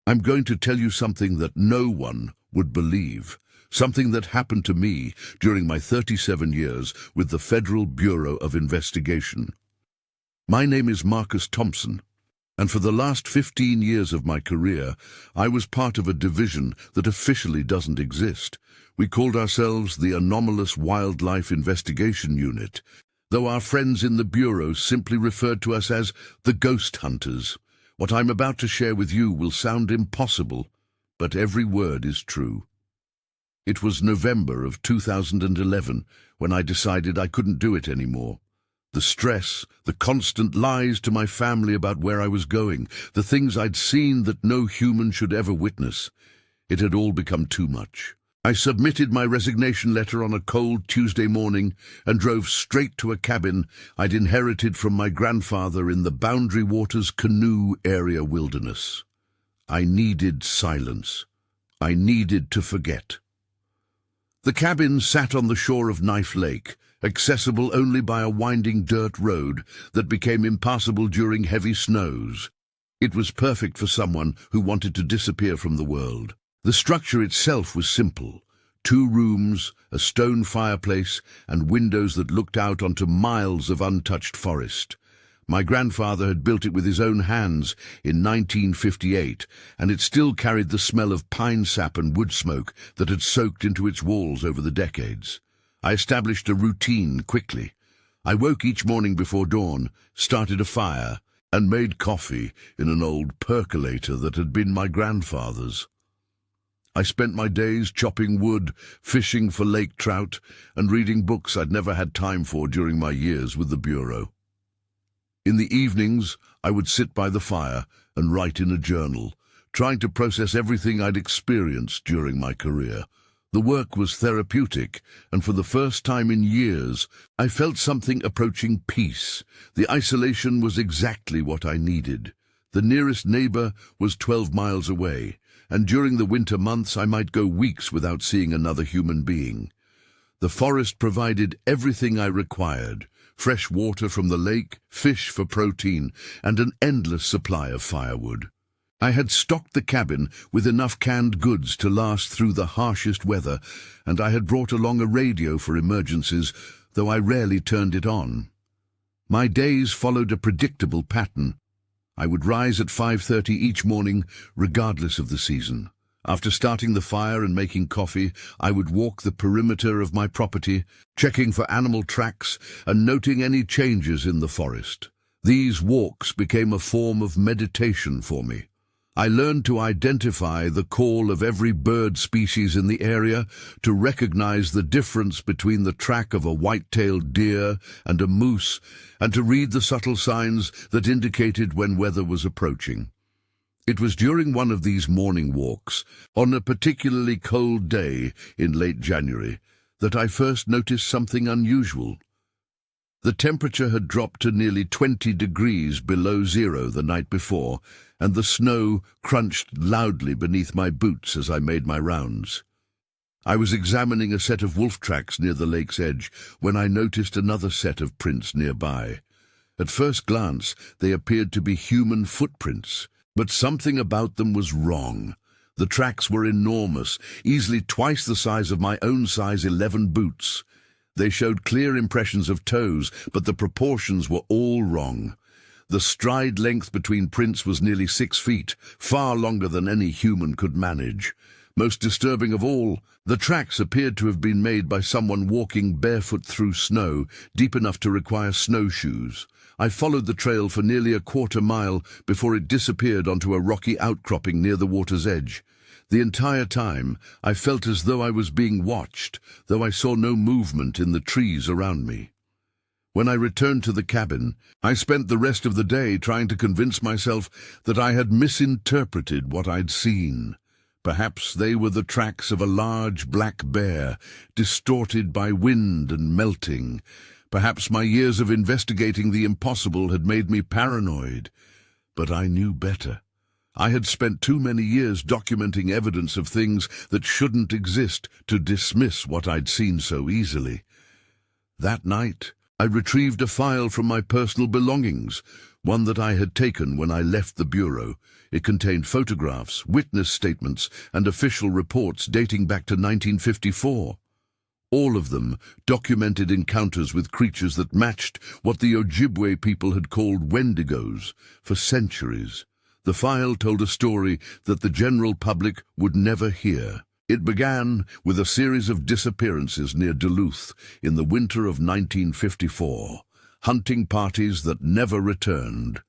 I'm going to tell you something that no one would believe, something that happened to me during my 37 years with the Federal Bureau of Investigation. My name is Marcus Thompson, and for the last 15 years of my career, I was part of a division that officially doesn't exist. We called ourselves the Anomalous Wildlife Investigation Unit, though our friends in the Bureau simply referred to us as the Ghost Hunters. What I'm about to share with you will sound impossible, but every word is true. It was November of 2011 when I decided I couldn't do it anymore. The stress, the constant lies to my family about where I was going, the things I'd seen that no human should ever witness. It had all become too much. I submitted my resignation letter on a cold Tuesday morning and drove straight to a cabin I'd inherited from my grandfather in the Boundary Waters Canoe Area wilderness. I needed silence. I needed to forget. The cabin sat on the shore of Knife Lake, accessible only by a winding dirt road that became impassable during heavy snows. It was perfect for someone who wanted to disappear from the world. The structure itself was simple: 2 rooms, a stone fireplace, and windows that looked out onto miles of untouched forest. My grandfather had built it with his own hands in 1958, and it still carried the smell of pine sap and wood smoke that had soaked into its walls over the decades. I established a routine quickly. I woke each morning before dawn, started a fire, and made coffee in an old percolator that had been my grandfather's. I spent my days chopping wood, fishing for lake trout, and reading books I'd never had time for during my years with the Bureau. In the evenings, I would sit by the fire and write in a journal, trying to process everything I'd experienced during my career. The work was therapeutic, and for the first time in years, I felt something approaching peace. The isolation was exactly what I needed. The nearest neighbor was 12 miles away, and during the winter months I might go weeks without seeing another human being. The forest provided everything I required: fresh water from the lake, fish for protein, and an endless supply of firewood. I had stocked the cabin with enough canned goods to last through the harshest weather, and I had brought along a radio for emergencies, though I rarely turned it on. My days followed a predictable pattern. I would rise at 5:30 each morning, regardless of the season. After starting the fire and making coffee, I would walk the perimeter of my property, checking for animal tracks and noting any changes in the forest. These walks became a form of meditation for me. I learned to identify the call of every bird species in the area, to recognize the difference between the track of a white-tailed deer and a moose, and to read the subtle signs that indicated when weather was approaching. It was during one of these morning walks, on a particularly cold day in late January, that I first noticed something unusual. The temperature had dropped to nearly 20 degrees below zero the night before, and the snow crunched loudly beneath my boots as I made my rounds. I was examining a set of wolf tracks near the lake's edge when I noticed another set of prints nearby. At first glance, they appeared to be human footprints, but something about them was wrong. The tracks were enormous, easily twice the size of my own size 11 boots. They showed clear impressions of toes, but the proportions were all wrong. The stride length between prints was nearly 6 feet, far longer than any human could manage. Most disturbing of all, the tracks appeared to have been made by someone walking barefoot through snow, deep enough to require snowshoes. I followed the trail for nearly a quarter mile before it disappeared onto a rocky outcropping near the water's edge. The entire time, I felt as though I was being watched, though I saw no movement in the trees around me. When I returned to the cabin, I spent the rest of the day trying to convince myself that I had misinterpreted what I'd seen. Perhaps they were the tracks of a large black bear, distorted by wind and melting. Perhaps my years of investigating the impossible had made me paranoid. But I knew better. I had spent too many years documenting evidence of things that shouldn't exist to dismiss what I'd seen so easily. That night, I retrieved a file from my personal belongings, one that I had taken when I left the Bureau. It contained photographs, witness statements, and official reports dating back to 1954. All of them documented encounters with creatures that matched what the Ojibwe people had called Wendigos for centuries. The file told a story that the general public would never hear. It began with a series of disappearances near Duluth in the winter of 1954, hunting parties that never returned.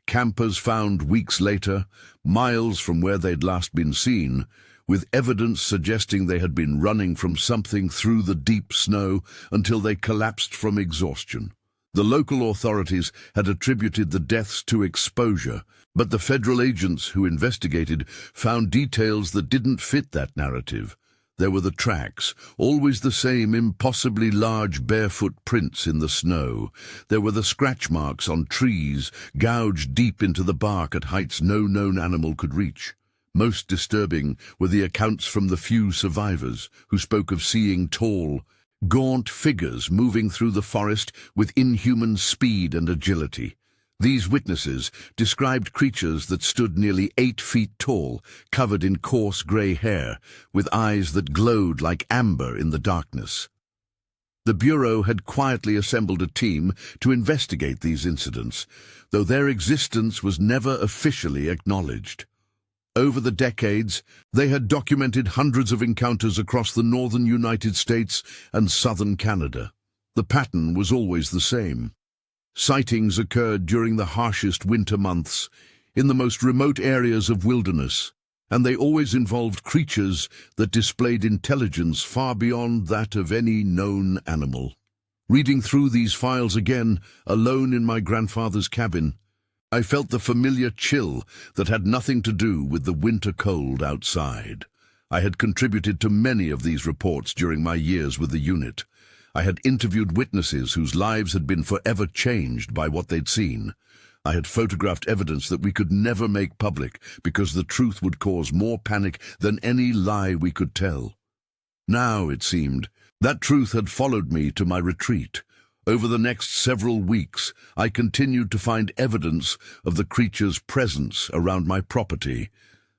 Campers found weeks later, miles from where they'd last been seen, with evidence suggesting they had been running from something through the deep snow until they collapsed from exhaustion. The local authorities had attributed the deaths to exposure, but the federal agents who investigated found details that didn't fit that narrative. There were the tracks, always the same impossibly large barefoot prints in the snow. There were the scratch marks on trees, gouged deep into the bark at heights no known animal could reach. Most disturbing were the accounts from the few survivors who spoke of seeing tall, gaunt figures moving through the forest with inhuman speed and agility. These witnesses described creatures that stood nearly 8 feet tall, covered in coarse grey hair, with eyes that glowed like amber in the darkness. The Bureau had quietly assembled a team to investigate these incidents, though their existence was never officially acknowledged. Over the decades, they had documented hundreds of encounters across the northern United States and southern Canada. The pattern was always the same. Sightings occurred during the harshest winter months, in the most remote areas of wilderness, and they always involved creatures that displayed intelligence far beyond that of any known animal. Reading through these files again, alone in my grandfather's cabin, I felt the familiar chill that had nothing to do with the winter cold outside. I had contributed to many of these reports during my years with the unit. I had interviewed witnesses whose lives had been forever changed by what they'd seen. I had photographed evidence that we could never make public because the truth would cause more panic than any lie we could tell. Now, it seemed, that truth had followed me to my retreat. Over the next several weeks, I continued to find evidence of the creature's presence around my property.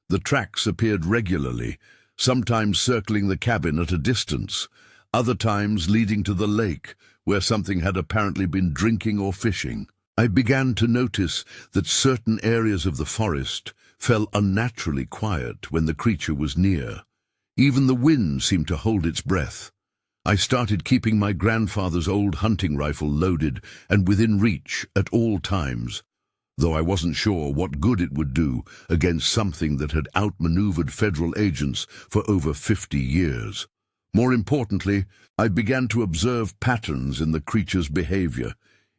The tracks appeared regularly, sometimes circling the cabin at a distance, other times leading to the lake, where something had apparently been drinking or fishing. I began to notice that certain areas of the forest fell unnaturally quiet when the creature was near. Even the wind seemed to hold its breath. I started keeping my grandfather's old hunting rifle loaded and within reach at all times, though I wasn't sure what good it would do against something that had outmaneuvered federal agents for over 50 years. More importantly, I began to observe patterns in the creature's behavior.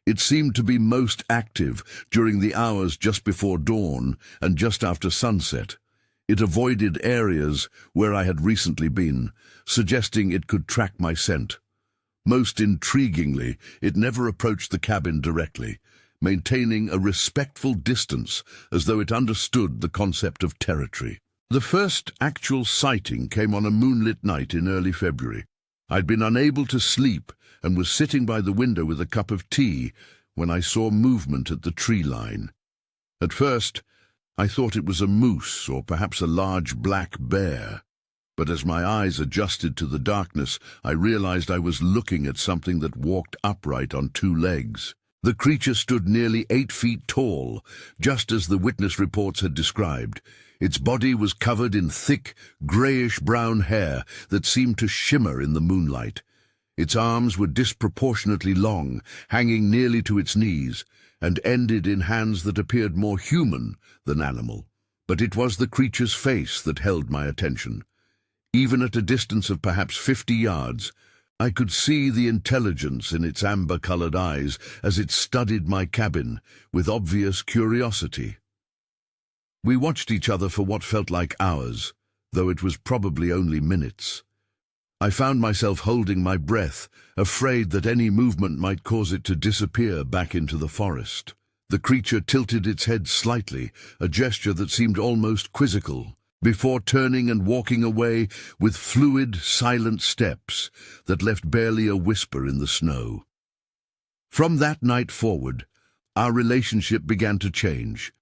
It seemed to be most active during the hours just before dawn and just after sunset. It avoided areas where I had recently been, suggesting it could track my scent. Most intriguingly, it never approached the cabin directly, maintaining a respectful distance as though it understood the concept of territory. The first actual sighting came on a moonlit night in early February. I'd been unable to sleep and was sitting by the window with a cup of tea when I saw movement at the tree line. At first, I thought it was a moose or perhaps a large black bear, but as my eyes adjusted to the darkness, I realized I was looking at something that walked upright on 2 legs. The creature stood nearly 8 feet tall, just as the witness reports had described. Its body was covered in thick, grayish-brown hair that seemed to shimmer in the moonlight. Its arms were disproportionately long, hanging nearly to its knees, and ended in hands that appeared more human than animal. But it was the creature's face that held my attention. Even at a distance of perhaps 50 yards, I could see the intelligence in its amber-colored eyes as it studied my cabin with obvious curiosity. We watched each other for what felt like hours, though it was probably only minutes. I found myself holding my breath, afraid that any movement might cause it to disappear back into the forest. The creature tilted its head slightly, a gesture that seemed almost quizzical, before turning and walking away with fluid, silent steps that left barely a whisper in the snow. From that night forward, our relationship began to change.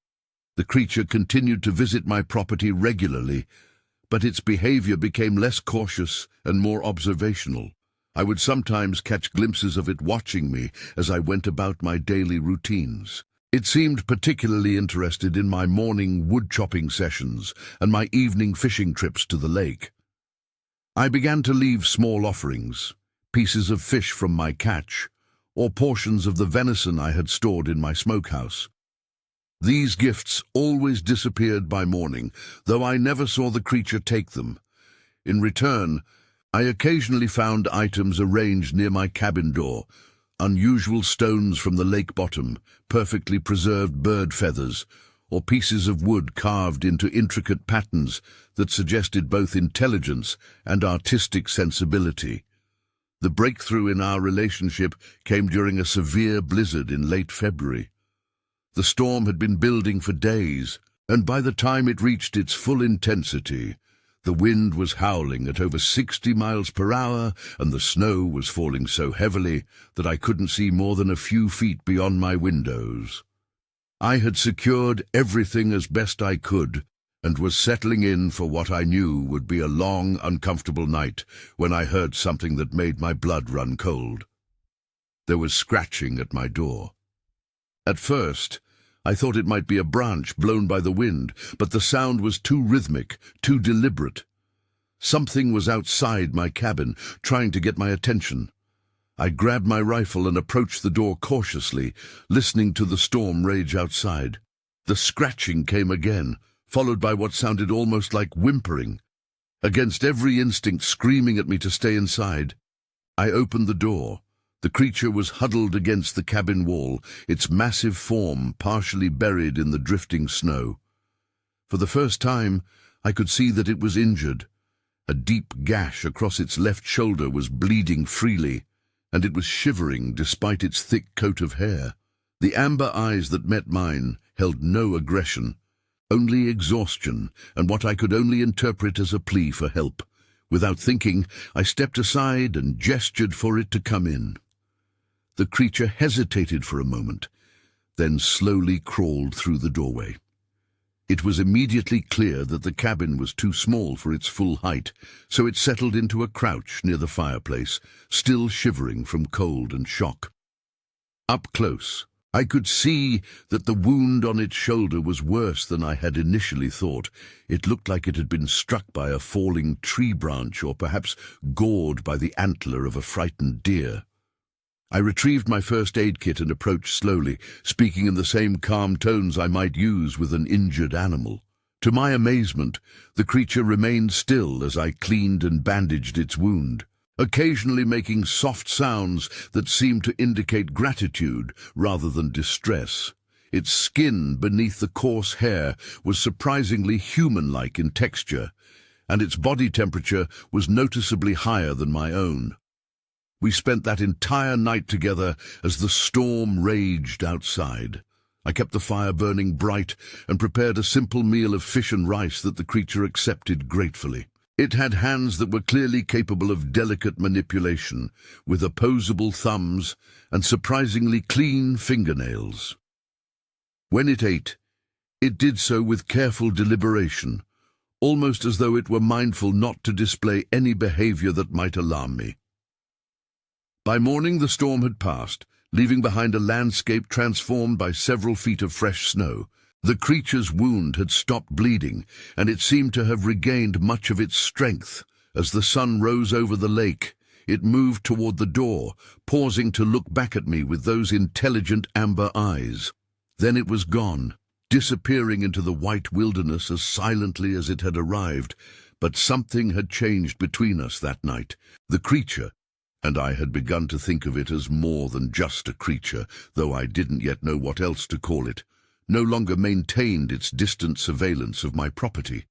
The creature continued to visit my property regularly, but its behavior became less cautious and more observational. I would sometimes catch glimpses of it watching me as I went about my daily routines. It seemed particularly interested in my morning wood-chopping sessions and my evening fishing trips to the lake. I began to leave small offerings, pieces of fish from my catch, or portions of the venison I had stored in my smokehouse. These gifts always disappeared by morning, though I never saw the creature take them. In return, I occasionally found items arranged near my cabin door, unusual stones from the lake bottom, perfectly preserved bird feathers, or pieces of wood carved into intricate patterns that suggested both intelligence and artistic sensibility. The breakthrough in our relationship came during a severe blizzard in late February. The storm had been building for days, and by the time it reached its full intensity, the wind was howling at over 60 miles per hour, and the snow was falling so heavily that I couldn't see more than a few feet beyond my windows. I had secured everything as best I could, and was settling in for what I knew would be a long, uncomfortable night when I heard something that made my blood run cold. There was scratching at my door. At first, I thought it might be a branch blown by the wind, but the sound was too rhythmic, too deliberate. Something was outside my cabin, trying to get my attention. I grabbed my rifle and approached the door cautiously, listening to the storm rage outside. The scratching came again, followed by what sounded almost like whimpering. Against every instinct screaming at me to stay inside, I opened the door. The creature was huddled against the cabin wall, its massive form partially buried in the drifting snow. For the first time, I could see that it was injured. A deep gash across its left shoulder was bleeding freely, and it was shivering despite its thick coat of hair. The amber eyes that met mine held no aggression, only exhaustion, and what I could only interpret as a plea for help. Without thinking, I stepped aside and gestured for it to come in. The creature hesitated for a moment, then slowly crawled through the doorway. It was immediately clear that the cabin was too small for its full height, so it settled into a crouch near the fireplace, still shivering from cold and shock. Up close, I could see that the wound on its shoulder was worse than I had initially thought. It looked like it had been struck by a falling tree branch or perhaps gored by the antler of a frightened deer. I retrieved my first aid kit and approached slowly, speaking in the same calm tones I might use with an injured animal. To my amazement, the creature remained still as I cleaned and bandaged its wound, occasionally making soft sounds that seemed to indicate gratitude rather than distress. Its skin beneath the coarse hair was surprisingly human-like in texture, and its body temperature was noticeably higher than my own. We spent that entire night together as the storm raged outside. I kept the fire burning bright and prepared a simple meal of fish and rice that the creature accepted gratefully. It had hands that were clearly capable of delicate manipulation, with opposable thumbs and surprisingly clean fingernails. When it ate, it did so with careful deliberation, almost as though it were mindful not to display any behavior that might alarm me. By morning the storm had passed, leaving behind a landscape transformed by several feet of fresh snow. The creature's wound had stopped bleeding, and it seemed to have regained much of its strength. As the sun rose over the lake, it moved toward the door, pausing to look back at me with those intelligent amber eyes. Then it was gone, disappearing into the white wilderness as silently as it had arrived. But something had changed between us that night. The creature, and I had begun to think of it as more than just a creature, though I didn't yet know what else to call it, no longer maintained its distant surveillance of my property.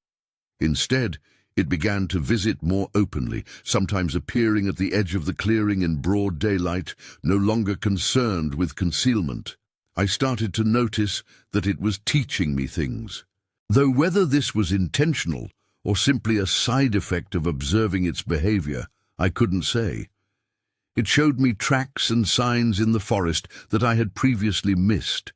Instead, it began to visit more openly, sometimes appearing at the edge of the clearing in broad daylight, no longer concerned with concealment. I started to notice that it was teaching me things, though whether this was intentional or simply a side effect of observing its behavior, I couldn't say. It showed me tracks and signs in the forest that I had previously missed,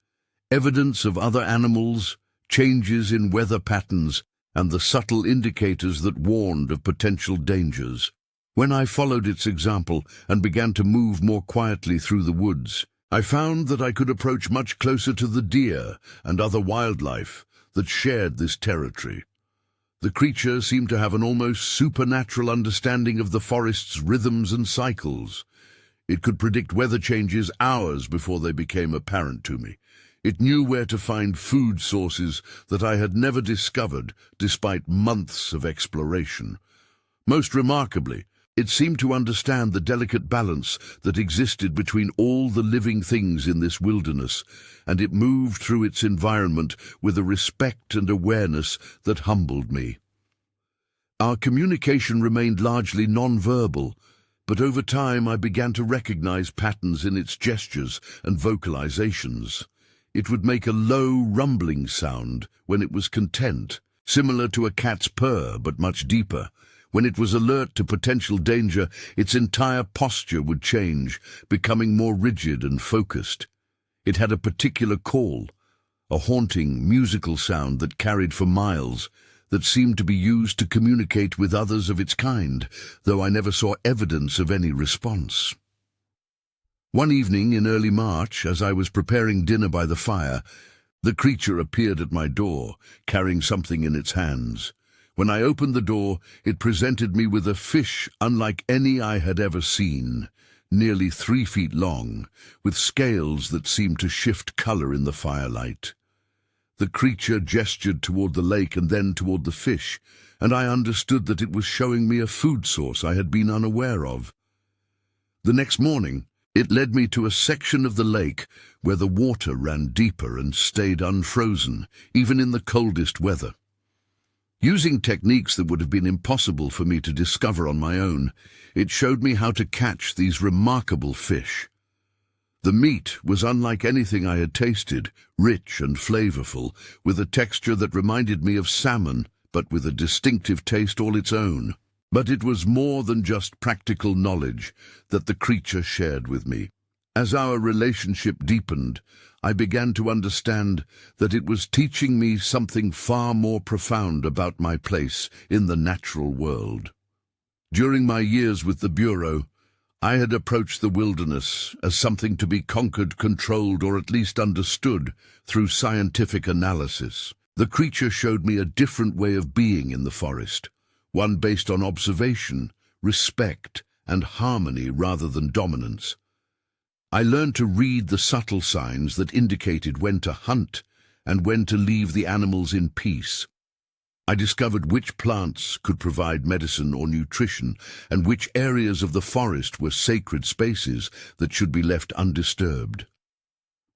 evidence of other animals, changes in weather patterns, and the subtle indicators that warned of potential dangers. When I followed its example and began to move more quietly through the woods, I found that I could approach much closer to the deer and other wildlife that shared this territory. The creature seemed to have an almost supernatural understanding of the forest's rhythms and cycles. It could predict weather changes hours before they became apparent to me. It knew where to find food sources that I had never discovered despite months of exploration. Most remarkably, it seemed to understand the delicate balance that existed between all the living things in this wilderness, and it moved through its environment with a respect and awareness that humbled me. Our communication remained largely non-verbal, but over time I began to recognize patterns in its gestures and vocalizations. It would make a low, rumbling sound when it was content, similar to a cat's purr but much deeper. When it was alert to potential danger, its entire posture would change, becoming more rigid and focused. It had a particular call, a haunting, musical sound that carried for miles, that seemed to be used to communicate with others of its kind, though I never saw evidence of any response. One evening in early March, as I was preparing dinner by the fire, the creature appeared at my door, carrying something in its hands. When I opened the door, it presented me with a fish unlike any I had ever seen, nearly 3 feet long, with scales that seemed to shift color in the firelight. The creature gestured toward the lake and then toward the fish, and I understood that it was showing me a food source I had been unaware of. The next morning, it led me to a section of the lake where the water ran deeper and stayed unfrozen, even in the coldest weather. Using techniques that would have been impossible for me to discover on my own, it showed me how to catch these remarkable fish. The meat was unlike anything I had tasted, rich and flavorful, with a texture that reminded me of salmon, but with a distinctive taste all its own. But it was more than just practical knowledge that the creature shared with me. As our relationship deepened, I began to understand that it was teaching me something far more profound about my place in the natural world. During my years with the Bureau, I had approached the wilderness as something to be conquered, controlled, or at least understood through scientific analysis. The creature showed me a different way of being in the forest, one based on observation, respect, and harmony rather than dominance. I learned to read the subtle signs that indicated when to hunt and when to leave the animals in peace. I discovered which plants could provide medicine or nutrition, and which areas of the forest were sacred spaces that should be left undisturbed.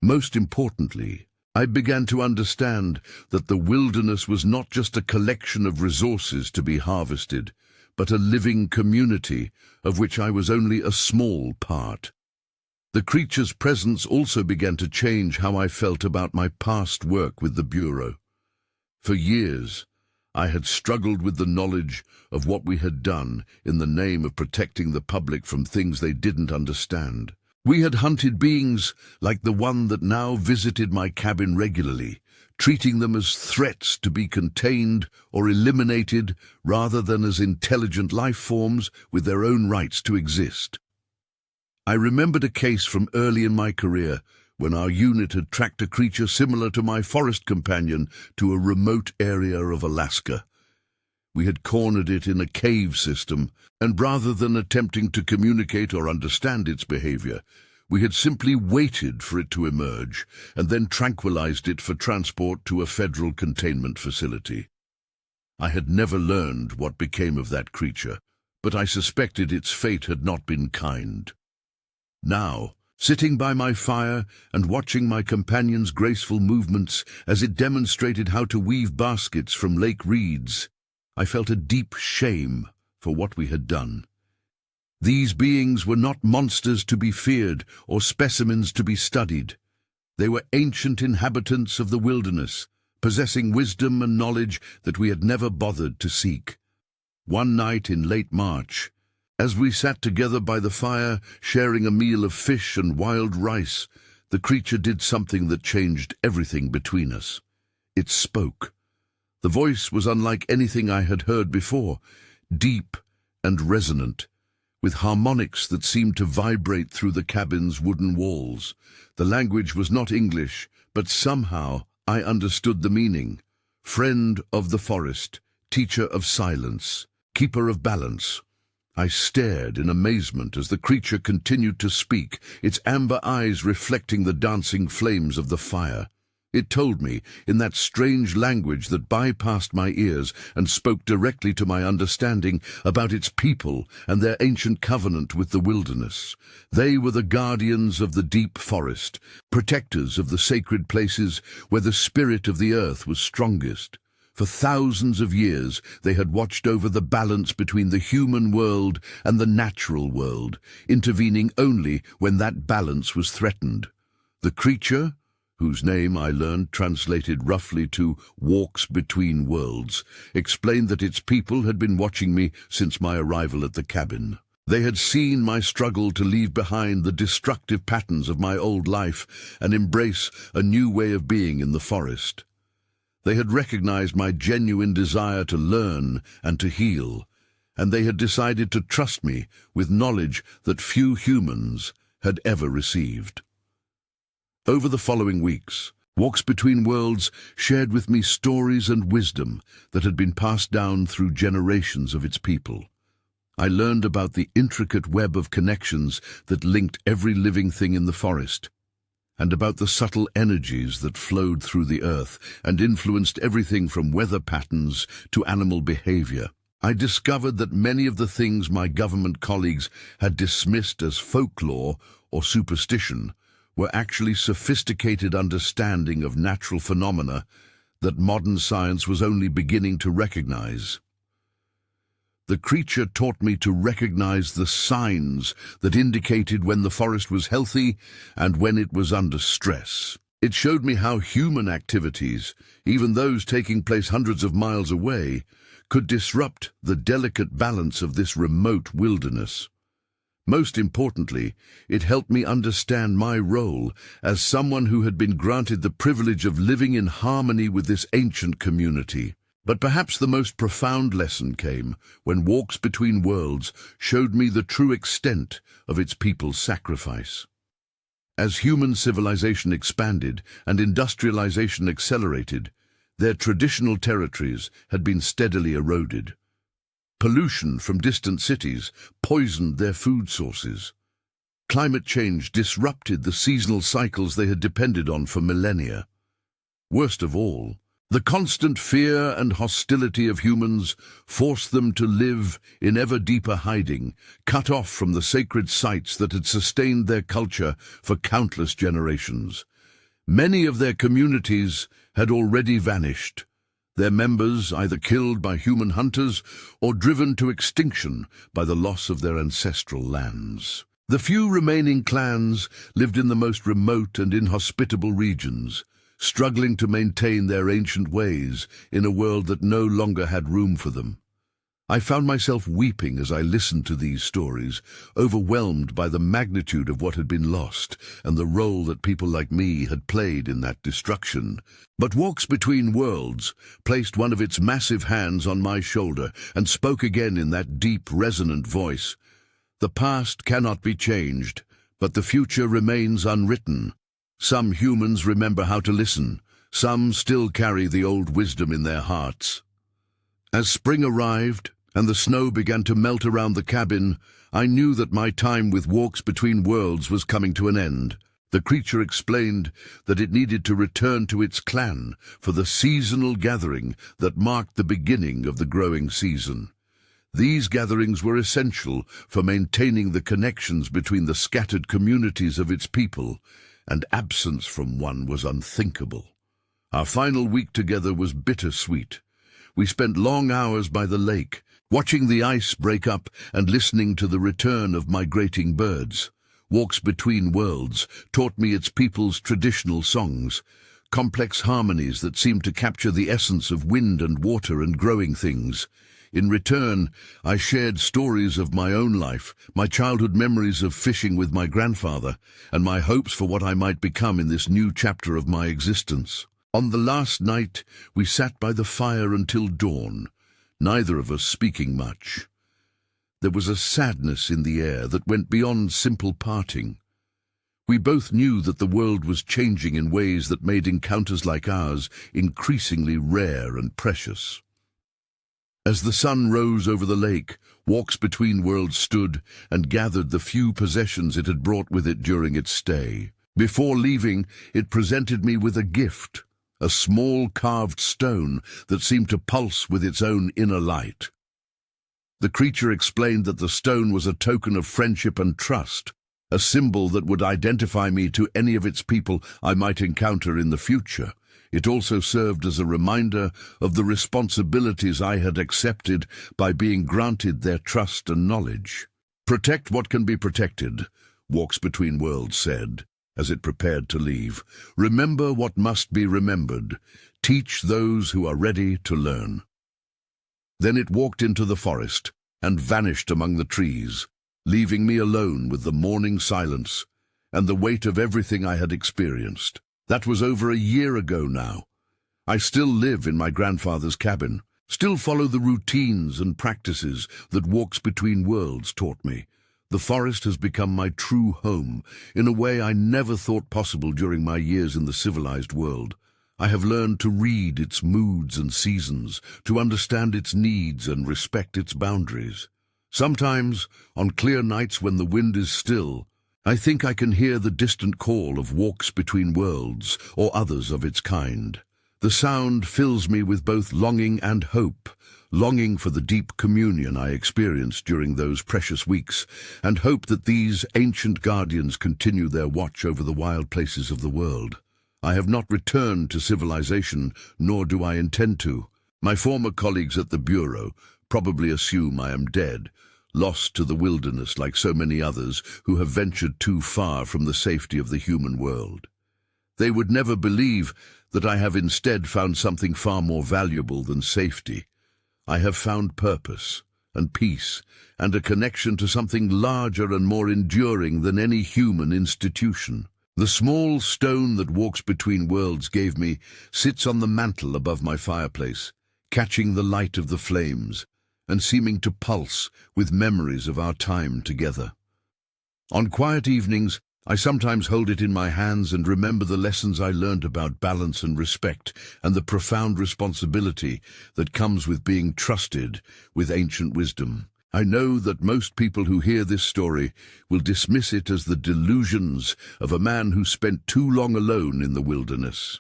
Most importantly, I began to understand that the wilderness was not just a collection of resources to be harvested, but a living community of which I was only a small part. The creature's presence also began to change how I felt about my past work with the Bureau. For years, I had struggled with the knowledge of what we had done in the name of protecting the public from things they didn't understand. We had hunted beings like the one that now visited my cabin regularly, treating them as threats to be contained or eliminated rather than as intelligent life forms with their own rights to exist. I remembered a case from early in my career when our unit had tracked a creature similar to my forest companion to a remote area of Alaska. We had cornered it in a cave system, and rather than attempting to communicate or understand its behavior, we had simply waited for it to emerge and then tranquilized it for transport to a federal containment facility. I had never learned what became of that creature, but I suspected its fate had not been kind. Now, sitting by my fire and watching my companion's graceful movements as it demonstrated how to weave baskets from lake reeds, I felt a deep shame for what we had done. These beings were not monsters to be feared or specimens to be studied. They were ancient inhabitants of the wilderness, possessing wisdom and knowledge that we had never bothered to seek. One night in late March, as we sat together by the fire, sharing a meal of fish and wild rice, the creature did something that changed everything between us. It spoke. The voice was unlike anything I had heard before, deep and resonant, with harmonics that seemed to vibrate through the cabin's wooden walls. The language was not English, but somehow I understood the meaning. Friend of the forest, teacher of silence, keeper of balance. I stared in amazement as the creature continued to speak, its amber eyes reflecting the dancing flames of the fire. It told me, in that strange language that bypassed my ears and spoke directly to my understanding, about its people and their ancient covenant with the wilderness. They were the guardians of the deep forest, protectors of the sacred places where the spirit of the earth was strongest. For thousands of years they had watched over the balance between the human world and the natural world, intervening only when that balance was threatened. The creature, whose name I learned translated roughly to "walks between worlds," explained that its people had been watching me since my arrival at the cabin. They had seen my struggle to leave behind the destructive patterns of my old life and embrace a new way of being in the forest. They had recognized my genuine desire to learn and to heal, and they had decided to trust me with knowledge that few humans had ever received. Over the following weeks, Walks Between Worlds shared with me stories and wisdom that had been passed down through generations of its people. I learned about the intricate web of connections that linked every living thing in the forest, and about the subtle energies that flowed through the earth and influenced everything from weather patterns to animal behavior. I discovered that many of the things my government colleagues had dismissed as folklore or superstition were actually sophisticated understanding of natural phenomena that modern science was only beginning to recognize. The creature taught me to recognize the signs that indicated when the forest was healthy and when it was under stress. It showed me how human activities, even those taking place hundreds of miles away, could disrupt the delicate balance of this remote wilderness. Most importantly, it helped me understand my role as someone who had been granted the privilege of living in harmony with this ancient community. But perhaps the most profound lesson came when Walks Between Worlds showed me the true extent of its people's sacrifice. As human civilization expanded and industrialization accelerated, their traditional territories had been steadily eroded. Pollution from distant cities poisoned their food sources. Climate change disrupted the seasonal cycles they had depended on for millennia. Worst of all, the constant fear and hostility of humans forced them to live in ever deeper hiding, cut off from the sacred sites that had sustained their culture for countless generations. Many of their communities had already vanished, their members either killed by human hunters or driven to extinction by the loss of their ancestral lands. The few remaining clans lived in the most remote and inhospitable regions, struggling to maintain their ancient ways in a world that no longer had room for them. I found myself weeping as I listened to these stories, overwhelmed by the magnitude of what had been lost and the role that people like me had played in that destruction. But Walks Between Worlds placed one of its massive hands on my shoulder and spoke again in that deep, resonant voice. The past cannot be changed, but the future remains unwritten. Some humans remember how to listen. Some still carry the old wisdom in their hearts. As spring arrived and the snow began to melt around the cabin, I knew that my time with Walks Between Worlds was coming to an end. The creature explained that it needed to return to its clan for the seasonal gathering that marked the beginning of the growing season. These gatherings were essential for maintaining the connections between the scattered communities of its people, and absence from one was unthinkable. Our final week together was bittersweet. We spent long hours by the lake, watching the ice break up and listening to the return of migrating birds. Walks Between Worlds taught me its people's traditional songs, complex harmonies that seemed to capture the essence of wind and water and growing things. In return, I shared stories of my own life, my childhood memories of fishing with my grandfather, and my hopes for what I might become in this new chapter of my existence. On the last night, we sat by the fire until dawn, neither of us speaking much. There was a sadness in the air that went beyond simple parting. We both knew that the world was changing in ways that made encounters like ours increasingly rare and precious. As the sun rose over the lake, Walks Between Worlds stood and gathered the few possessions it had brought with it during its stay. Before leaving, it presented me with a gift, a small carved stone that seemed to pulse with its own inner light. The creature explained that the stone was a token of friendship and trust, a symbol that would identify me to any of its people I might encounter in the future. It also served as a reminder of the responsibilities I had accepted by being granted their trust and knowledge. "Protect what can be protected," Walks Between Worlds said, as it prepared to leave. "Remember what must be remembered. Teach those who are ready to learn." Then it walked into the forest and vanished among the trees, leaving me alone with the morning silence and the weight of everything I had experienced. That was over a year ago now. I still live in my grandfather's cabin, still follow the routines and practices that Walks Between Worlds taught me. The forest has become my true home in a way I never thought possible during my years in the civilized world. I have learned to read its moods and seasons, to understand its needs and respect its boundaries. Sometimes, on clear nights when the wind is still, I think I can hear the distant call of Walks Between Worlds or others of its kind. The sound fills me with both longing and hope, longing for the deep communion I experienced during those precious weeks, and hope that these ancient guardians continue their watch over the wild places of the world. I have not returned to civilization, nor do I intend to. My former colleagues at the Bureau probably assume I am dead, lost to the wilderness like so many others who have ventured too far from the safety of the human world. They would never believe that I have instead found something far more valuable than safety. I have found purpose and peace and a connection to something larger and more enduring than any human institution. The small stone that Walks Between Worlds gave me sits on the mantel above my fireplace, catching the light of the flames and seeming to pulse with memories of our time together. On quiet evenings, I sometimes hold it in my hands and remember the lessons I learned about balance and respect and the profound responsibility that comes with being trusted with ancient wisdom. I know that most people who hear this story will dismiss it as the delusions of a man who spent too long alone in the wilderness.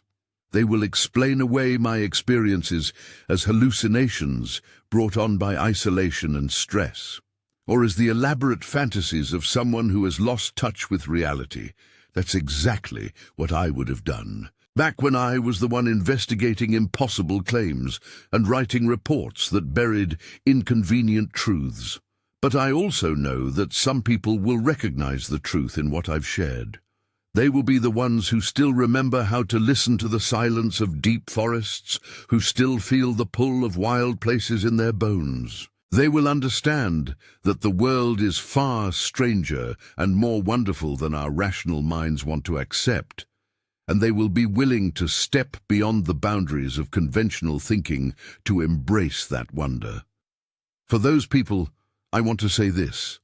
They will explain away my experiences as hallucinations brought on by isolation and stress, or as the elaborate fantasies of someone who has lost touch with reality. That's exactly what I would have done, back when I was the one investigating impossible claims and writing reports that buried inconvenient truths. But I also know that some people will recognize the truth in what I've shared. They will be the ones who still remember how to listen to the silence of deep forests, who still feel the pull of wild places in their bones. They will understand that the world is far stranger and more wonderful than our rational minds want to accept, and they will be willing to step beyond the boundaries of conventional thinking to embrace that wonder. For those people, I want to say this.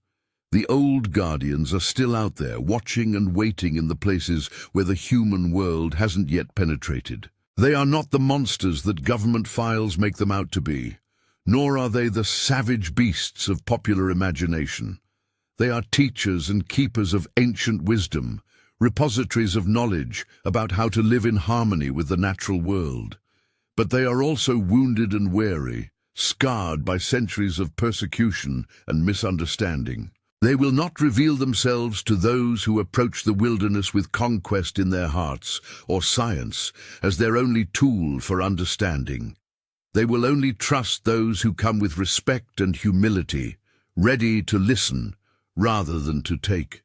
The old guardians are still out there, watching and waiting in the places where the human world hasn't yet penetrated. They are not the monsters that government files make them out to be, nor are they the savage beasts of popular imagination. They are teachers and keepers of ancient wisdom, repositories of knowledge about how to live in harmony with the natural world. But they are also wounded and weary, scarred by centuries of persecution and misunderstanding. They will not reveal themselves to those who approach the wilderness with conquest in their hearts or science as their only tool for understanding. They will only trust those who come with respect and humility, ready to listen rather than to take.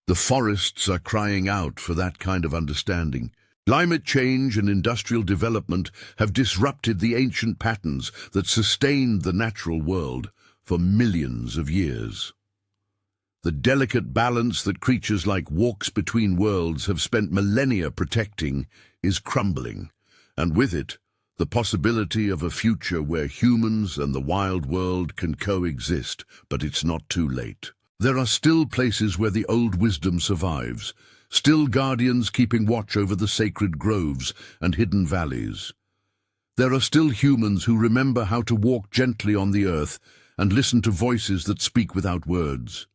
The forests are crying out for that kind of understanding. Climate change and industrial development have disrupted the ancient patterns that sustained the natural world for millions of years. The delicate balance that creatures like Walks Between Worlds have spent millennia protecting is crumbling. and with it, the possibility of a future where humans and the wild world can coexist, but it's not too late. There are still places where the old wisdom survives, still guardians keeping watch over the sacred groves and hidden valleys. There are still humans who remember how to walk gently on the earth and listen to voices that speak without words.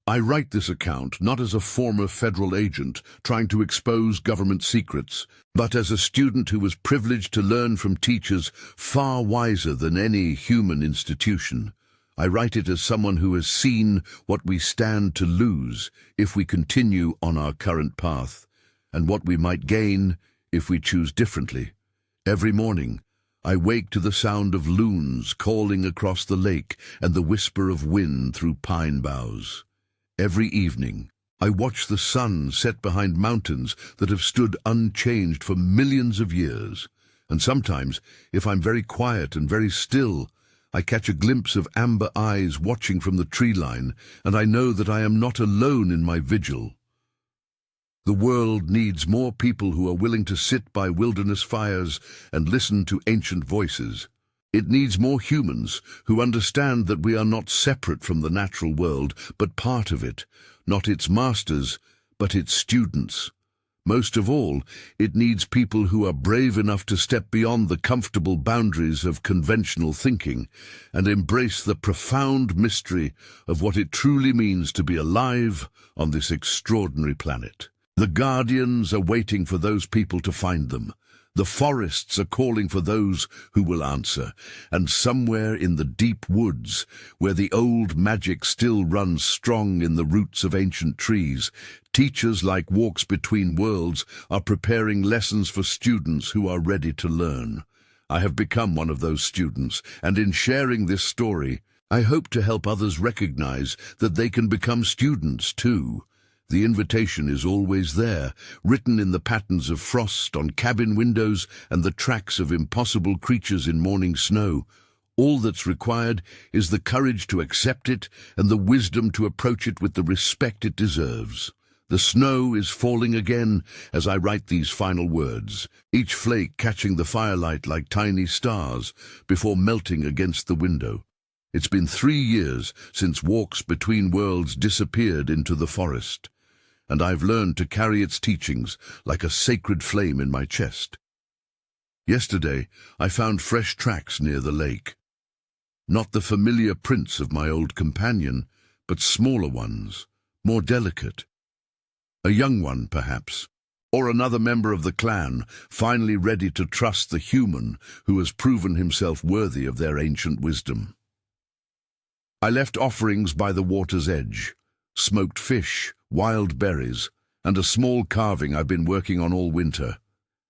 I write this account not as a former federal agent trying to expose government secrets, but as a student who was privileged to learn from teachers far wiser than any human institution. I write it as someone who has seen what we stand to lose if we continue on our current path, and what we might gain if we choose differently. Every morning, I wake to the sound of loons calling across the lake and the whisper of wind through pine boughs. Every evening, I watch the sun set behind mountains that have stood unchanged for millions of years, and sometimes, if I'm very quiet and very still, I catch a glimpse of amber eyes watching from the tree line, and I know that I am not alone in my vigil. The world needs more people who are willing to sit by wilderness fires and listen to ancient voices. It needs more humans who understand that we are not separate from the natural world, but part of it, not its masters, but its students. Most of all, it needs people who are brave enough to step beyond the comfortable boundaries of conventional thinking and embrace the profound mystery of what it truly means to be alive on this extraordinary planet. The guardians are waiting for those people to find them. The forests are calling for those who will answer, and somewhere in the deep woods, where the old magic still runs strong in the roots of ancient trees, teachers like Walks Between Worlds are preparing lessons for students who are ready to learn. I have become one of those students, and in sharing this story, I hope to help others recognize that they can become students too. The invitation is always there, written in the patterns of frost on cabin windows and the tracks of impossible creatures in morning snow. All that's required is the courage to accept it and the wisdom to approach it with the respect it deserves. The snow is falling again as I write these final words, each flake catching the firelight like tiny stars before melting against the window. It's been 3 years since Walks Between Worlds disappeared into the forest, and I've learned to carry its teachings like a sacred flame in my chest. Yesterday, I found fresh tracks near the lake. Not the familiar prints of my old companion, but smaller ones, more delicate. A young one, perhaps, or another member of the clan, finally ready to trust the human who has proven himself worthy of their ancient wisdom. I left offerings by the water's edge, smoked fish, wild berries, and a small carving I've been working on all winter,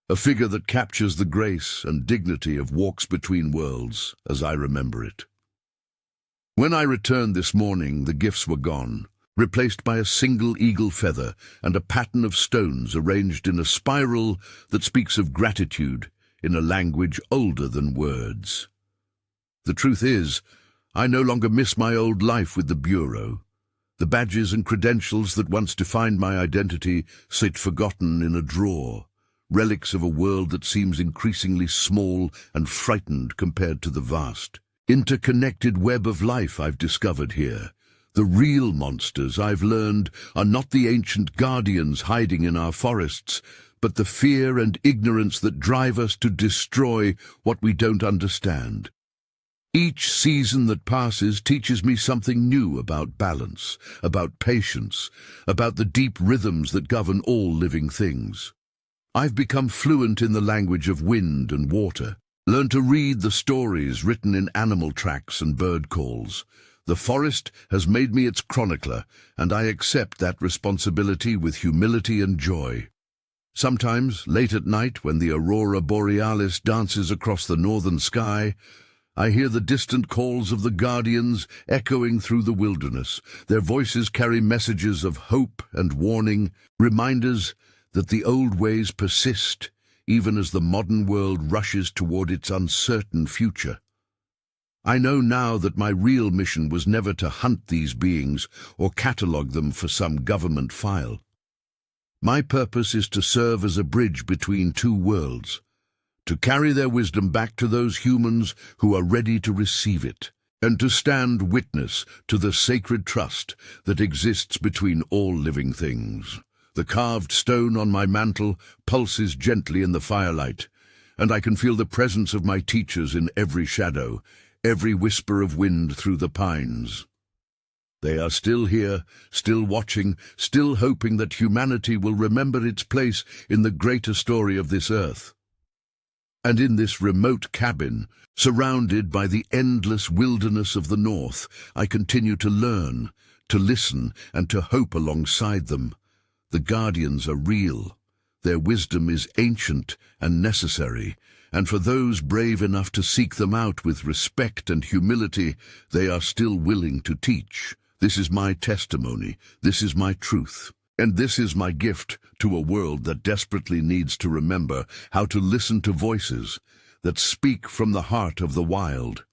a figure that captures the grace and dignity of Walks Between Worlds as I remember it. When I returned this morning, the gifts were gone, replaced by a single eagle feather and a pattern of stones arranged in a spiral that speaks of gratitude in a language older than words. The truth is, I no longer miss my old life with the Bureau. The badges and credentials that once defined my identity sit forgotten in a drawer, relics of a world that seems increasingly small and frightened compared to the vast, interconnected web of life I've discovered here. The real monsters, I've learned, are not the ancient guardians hiding in our forests, but the fear and ignorance that drive us to destroy what we don't understand. Each season that passes teaches me something new about balance, about patience, about the deep rhythms that govern all living things. I've become fluent in the language of wind and water, learned to read the stories written in animal tracks and bird calls. The forest has made me its chronicler, and I accept that responsibility with humility and joy. Sometimes, late at night, when the aurora borealis dances across the northern sky, I hear the distant calls of the guardians echoing through the wilderness. Their voices carry messages of hope and warning, reminders that the old ways persist, even as the modern world rushes toward its uncertain future. I know now that my real mission was never to hunt these beings or catalogue them for some government file. My purpose is to serve as a bridge between two worlds, to carry their wisdom back to those humans who are ready to receive it, and to stand witness to the sacred trust that exists between all living things. The carved stone on my mantle pulses gently in the firelight, and I can feel the presence of my teachers in every shadow, every whisper of wind through the pines. They are still here, still watching, still hoping that humanity will remember its place in the greater story of this earth. And in this remote cabin, surrounded by the endless wilderness of the north, I continue to learn, to listen, and to hope alongside them. The guardians are real. Their wisdom is ancient and necessary, and for those brave enough to seek them out with respect and humility, they are still willing to teach. This is my testimony, this is my truth, and this is my gift to a world that desperately needs to remember how to listen to voices that speak from the heart of the wild.